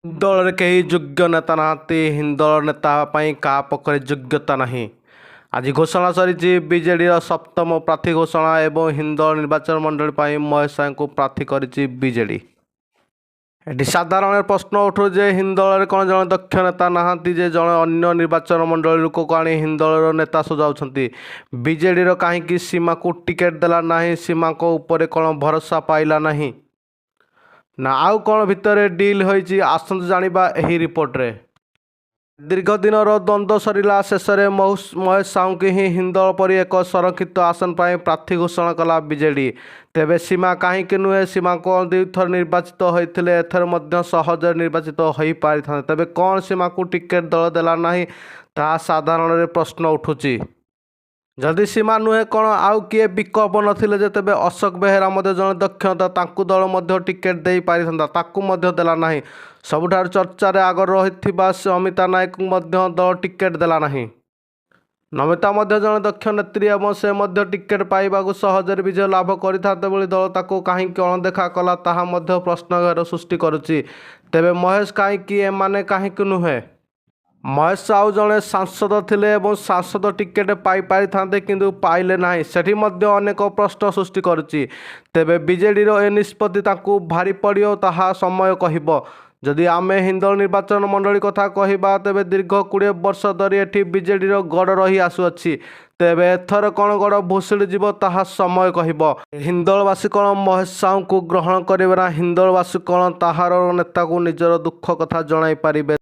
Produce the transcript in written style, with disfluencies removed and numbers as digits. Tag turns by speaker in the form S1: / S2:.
S1: ଦଳରେ କେହି ଯୋଗ୍ୟ ନେତା ନାହାନ୍ତି। ହିନ୍ଦଳ ନେତା ହେବା ପାଇଁ କାହା ପାଖରେ ଯୋଗ୍ୟତା ନାହିଁ। ଆଜି ଘୋଷଣା ସରିଛି ବିଜେଡିର ସପ୍ତମ ପ୍ରାର୍ଥୀ ଘୋଷଣା ଏବଂ ହିନ୍ଦଳ ନିର୍ବାଚନ ମଣ୍ଡଳୀ ପାଇଁ ମହେଶ ସାହୁଙ୍କୁ ପ୍ରାର୍ଥୀ କରିଛି ବିଜେଡି। ଏଠି ସାଧାରଣ ପ୍ରଶ୍ନ ଉଠୁ ଯେ ହିନ୍ଦଳରେ କ'ଣ ଜଣେ ଦକ୍ଷ ନେତା ନାହାନ୍ତି ଯେ ଜଣେ ଅନ୍ୟ ନିର୍ବାଚନ ମଣ୍ଡଳୀ ଲୋକକୁ ଆଣି ହିନ୍ଦଳର ନେତା ସଜାଉଛନ୍ତି? ବିଜେଡିର କାହିଁକି ସୀମାକୁ ଟିକେଟ୍ ଦେଲା ନାହିଁ? ସୀମାଙ୍କ ଉପରେ କ'ଣ ଭରସା ପାଇଲା ନାହିଁ? ନା ଆଉ କ'ଣ ଭିତରେ ଡିଲ୍ ହୋଇଛି? ଆସନ୍ତୁ ଜାଣିବା ଏହି ରିପୋର୍ଟରେ। ଦୀର୍ଘ ଦିନର ଦ୍ୱନ୍ଦ୍ୱ ସରିଲା ଶେଷରେ ମହେଶ ସାହୁଙ୍କୁ ହିଁ ହିନ୍ଦଳ ପରି ଏକ ସଂରକ୍ଷିତ ଆସନ ପାଇଁ ପ୍ରାର୍ଥୀ ଘୋଷଣା କଲା ବିଜେଡି। ତେବେ ସୀମା କାହିଁକି ନୁହେଁ? ସୀମା କ'ଣ ଦୁଇଥର ନିର୍ବାଚିତ ହୋଇଥିଲେ, ଏଥର ମଧ୍ୟ ସହଜରେ ନିର୍ବାଚିତ ହୋଇପାରିଥାନ୍ତେ। ତେବେ କ'ଣ ସୀମାକୁ ଟିକେଟ୍ ଦଳ ଦେଲା ନାହିଁ, ତାହା ସାଧାରଣରେ ପ୍ରଶ୍ନ ଉଠୁଛି। ଯଦି ସୀମା ନୁହେଁ କ'ଣ ଆଉ କିଏ ବିକଳ୍ପ ନଥିଲେ ଯେ? ତେବେ ଅଶୋକ ବେହେରା ମଧ୍ୟ ଜଣେ ଦକ୍ଷ ନେତା, ତାଙ୍କୁ ଦଳ ମଧ୍ୟ ଟିକେଟ୍ ଦେଇପାରିଥାନ୍ତା, ତାକୁ ମଧ୍ୟ ଦେଲା ନାହିଁ। ସବୁଠାରୁ ଚର୍ଚ୍ଚାରେ ଆଗରେ ରହିଥିବା ନମିତା ନାୟକଙ୍କୁ ମଧ୍ୟ ଦଳ ଟିକେଟ୍ ଦେଲା ନାହିଁ। ନମିତା ମଧ୍ୟ ଜଣେ ଦକ୍ଷ ନେତ୍ରୀ ଏବଂ ସେ ମଧ୍ୟ ଟିକେଟ୍ ପାଇବାକୁ ସହଜରେ ବିଜୟ ଲାଭ କରିଥାନ୍ତେ ବୋଲି ଦଳ ତାକୁ କାହିଁକି ଅଣଦେଖା କଲା, ତାହା ମଧ୍ୟ ପ୍ରଶ୍ନର ସୃଷ୍ଟି କରୁଛି। ତେବେ ମହେଶ କାହିଁକି, ଏମାନେ କାହିଁକି ନୁହେଁ? ମହେଶ ସାହୁ ଜଣେ ସାଂସଦ ଥିଲେ ଏବଂ ସାଂସଦ ଟିକେଟ୍ ପାଇପାରିଥାନ୍ତେ କିନ୍ତୁ ପାଇଲେ ନାହିଁ, ସେଠି ମଧ୍ୟ ଅନେକ ପ୍ରଶ୍ନ ସୃଷ୍ଟି କରୁଛି। ତେବେ ବିଜେଡିର ଏ ନିଷ୍ପତ୍ତି ତାଙ୍କୁ ଭାରି ପଡ଼ିବ, ତାହା ସମୟ କହିବ। ଯଦି ଆମେ ହିନ୍ଦଳ ନିର୍ବାଚନ ମଣ୍ଡଳୀ କଥା କହିବା, ତେବେ ଦୀର୍ଘ 20 ବର୍ଷ ଧରି ଏଠି ବିଜେଡିର ଗଡ଼ ରହି ଆସୁଅଛି। ତେବେ ଏଥର କ'ଣ ଗଡ଼ ଭୁଷୁଡ଼ି ଯିବ, ତାହା ସମୟ କହିବ। ହିନ୍ଦଳବାସୀ କ'ଣ ମହେଶ ସାହୁଙ୍କୁ ଗ୍ରହଣ କରିବେ ନା ହିନ୍ଦଳବାସୀ କ'ଣ ତାହାର ନେତାକୁ ନିଜର ଦୁଃଖ କଥା ଜଣାଇ ପାରିବେ?